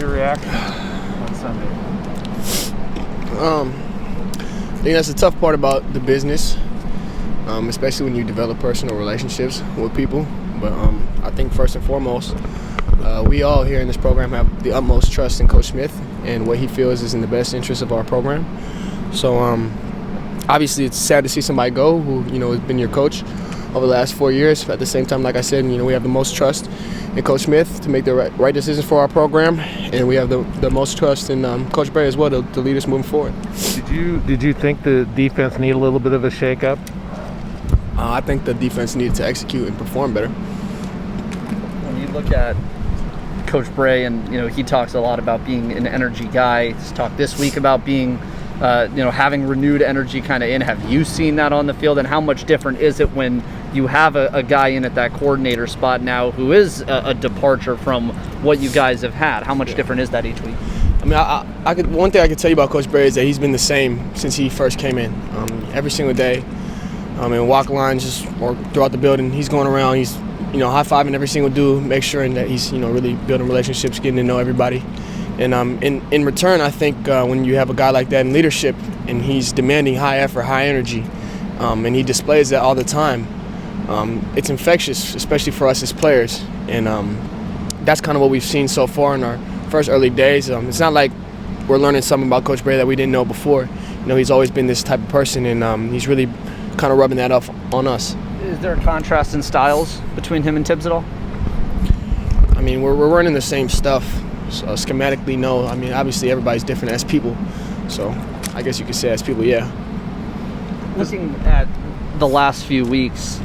your reaction on Sunday? I think that's the tough part about the business, especially when you develop personal relationships with people. But I think first and foremost, we all here in this program have the utmost trust in Coach Smith and what he feels is in the best interest of our program. So obviously it's sad to see somebody go who has been your coach over the last 4 years. At the same time, like I said, we have the most trust in Coach Smith to make the right decisions for our program, and we have the most trust in Coach Bray as well to lead us moving forward. Did you think the defense need a little bit of a shakeup? I think the defense needed to execute and perform better. When you look at Coach Bray, and he talks a lot about being an energy guy. He's talked this week about being, having renewed energy kind of in. Have you seen that on the field, and how much different is it when you have a guy in at that coordinator spot now who is a departure from what you guys have had? How much different is that each week? I mean, one thing I could tell you about Coach Bray is that he's been the same since he first came in. Every single day, in walk lines or throughout the building, he's going around. He's high-fiving every single dude, make sure that he's really building relationships, getting to know everybody. And in return, I think when you have a guy like that in leadership and he's demanding high effort, high energy, and he displays that all the time, it's infectious, especially for us as players. And that's kind of what we've seen so far in our first early days. It's not like we're learning something about Coach Bray that we didn't know before. He's always been this type of person, and he's really kind of rubbing that off on us. Is there a contrast in styles between him and Tibbs at all? I mean, we're running the same stuff. So schematically, no. I mean, obviously everybody's different as people. So I guess you could say as people, yeah. Looking at the last few weeks,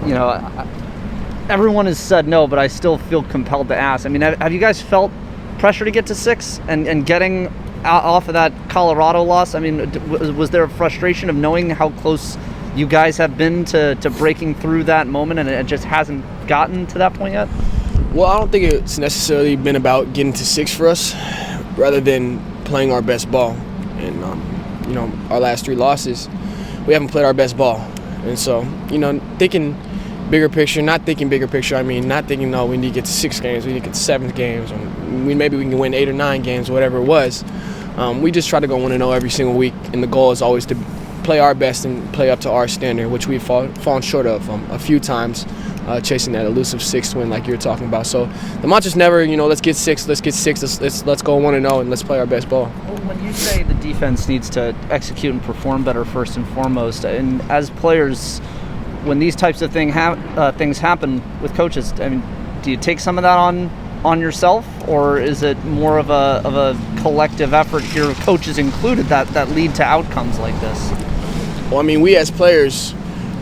everyone has said no, but I still feel compelled to ask. I mean, have you guys felt pressure to get to 6 and getting off of that Colorado loss? I mean, was there a frustration of knowing how close you guys have been to breaking through that moment, and it just hasn't gotten to that point yet? Well, I don't think it's necessarily been about getting to 6 for us, rather than playing our best ball. And our last 3 losses, we haven't played our best ball. And so, thinking bigger picture, not thinking bigger picture. I mean, not thinking, no, we need to get to 6 games, we need to get to 7 games, or maybe we can win 8 or 9 games, whatever it was. We just try to go 1-0 every single week, and the goal is always to play our best and play up to our standard, which we've fallen short of a few times, chasing that elusive 6th win like you were talking about. So the mantra's never, let's get 6, let's go 1-0 and let's play our best ball. Well, when you say the defense needs to execute and perform better first and foremost, and as players, when these types of things happen with coaches, I mean, do you take some of that on yourself, or is it more of a collective effort here, coaches included, that lead to outcomes like this? Well, I mean, we as players,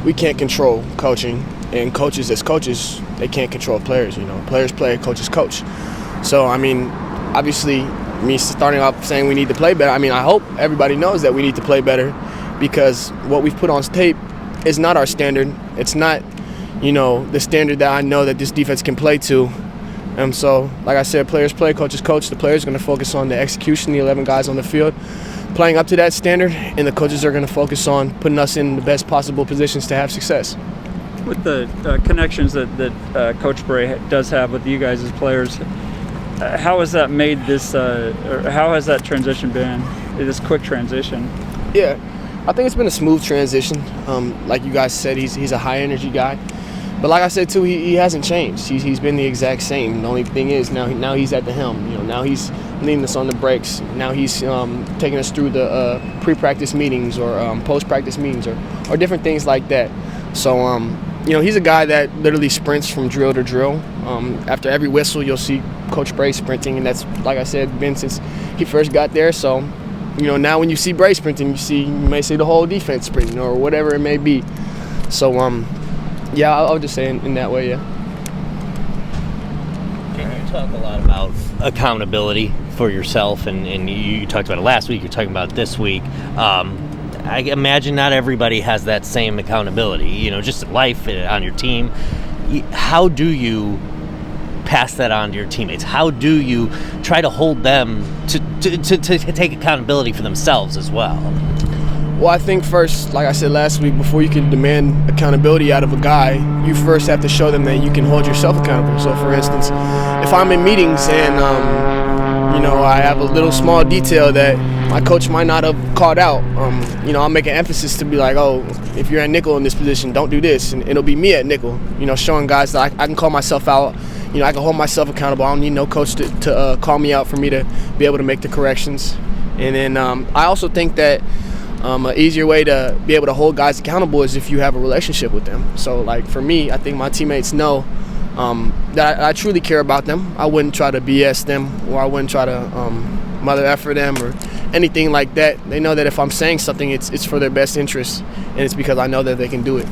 we can't control coaching. And coaches as coaches, they can't control players, Players play, coaches coach. So, I mean, obviously, me starting off saying we need to play better, I mean, I hope everybody knows that we need to play better, because what we've put on tape is not our standard. It's not, the standard that I know that this defense can play to. And so, like I said, players play, coaches coach. The players are going to focus on the execution, the 11 guys on the field, playing up to that standard, and the coaches are going to focus on putting us in the best possible positions to have success. With the connections that Coach Bray does have with you guys as players, how has that made this, or how has that transition been, this quick transition? Yeah, I think it's been a smooth transition. Like you guys said, he's a high-energy guy. But like I said, too, he hasn't changed. He's been the exact same. The only thing is now he's at the helm. Now he's leading us on the breaks. Now he's taking us through the pre-practice meetings or post-practice meetings or different things like that. So, he's a guy that literally sprints from drill to drill. After every whistle, you'll see Coach Bray sprinting, and that's, like I said, been since he first got there. So, now when you see Bray sprinting, you may see the whole defense sprinting or whatever it may be. So, yeah, I'll just say in that way, yeah. Can you talk a lot about accountability for yourself, and you talked about it last week, you're talking about it this week. I imagine not everybody has that same accountability, just in life, on your team. How do you pass that on to your teammates? How do you try to hold them to take accountability for themselves as well? Well, I think first, like I said last week, before you can demand accountability out of a guy, you first have to show them that you can hold yourself accountable. So, for instance, if I'm in meetings and I have a little small detail that my coach might not have called out. I'll make an emphasis to be like, oh, if you're at nickel in this position, don't do this. And it'll be me at nickel, showing guys that I can call myself out. I can hold myself accountable. I don't need no coach to call me out for me to be able to make the corrections. And then I also think that an easier way to be able to hold guys accountable is if you have a relationship with them. So, like, for me, I think my teammates know that I truly care about them. I wouldn't try to BS them, or I wouldn't try to mother effer them or anything like that. They know that if I'm saying something, it's for their best interest, and it's because I know that they can do it.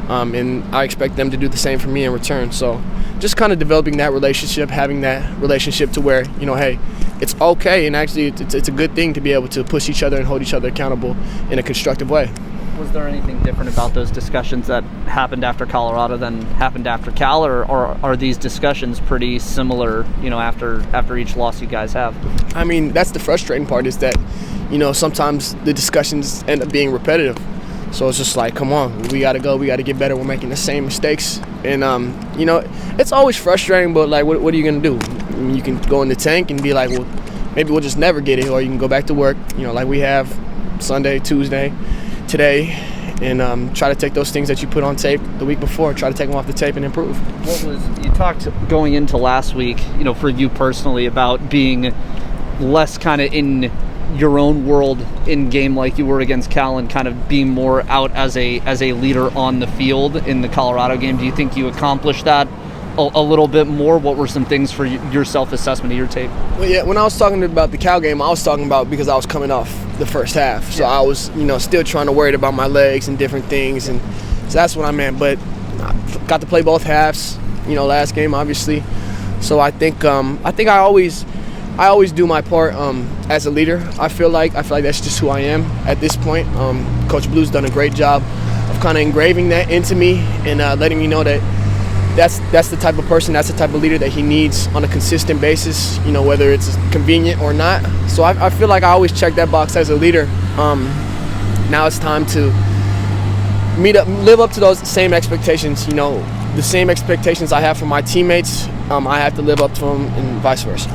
And I expect them to do the same for me in return. So just kind of developing that relationship, having that relationship to where, hey, it's okay, and actually it's a good thing to be able to push each other and hold each other accountable in a constructive way. Was there anything different about those discussions that happened after Colorado than happened after Cal, or are these discussions pretty similar, after each loss you guys have? I mean, that's the frustrating part, is that, sometimes the discussions end up being repetitive. So it's just like, come on, we got to go. We got to get better. We're making the same mistakes. And, it's always frustrating, but, like, what are you going to do? You can go in the tank and be like, well, maybe we'll just never get it. Or you can go back to work, like we have Sunday, Tuesday, today, and try to take those things that you put on tape the week before, try to take them off the tape and improve. You talked going into last week, for you personally, about being less kind of in your own world in game like you were against Cal, and kind of being more out as a leader on the field in the Colorado game. Do you think you accomplished that a little bit more? What were some things for your self-assessment of your tape? Well, yeah, when I was talking about the Cal game, I was talking about because I was coming off the first half. So I was, still trying to worry about my legs and different things. And so that's what I meant. But I got to play both halves, last game, obviously. So I think I always do my part as a leader. I feel like that's just who I am at this point. Coach Blue's done a great job of kind of engraving that into me and letting me know that that's the type of person, that's the type of leader that he needs on a consistent basis, whether it's convenient or not. So I feel like I always check that box as a leader. Now it's time to live up to those same expectations. The same expectations I have for my teammates, I have to live up to them, and vice versa.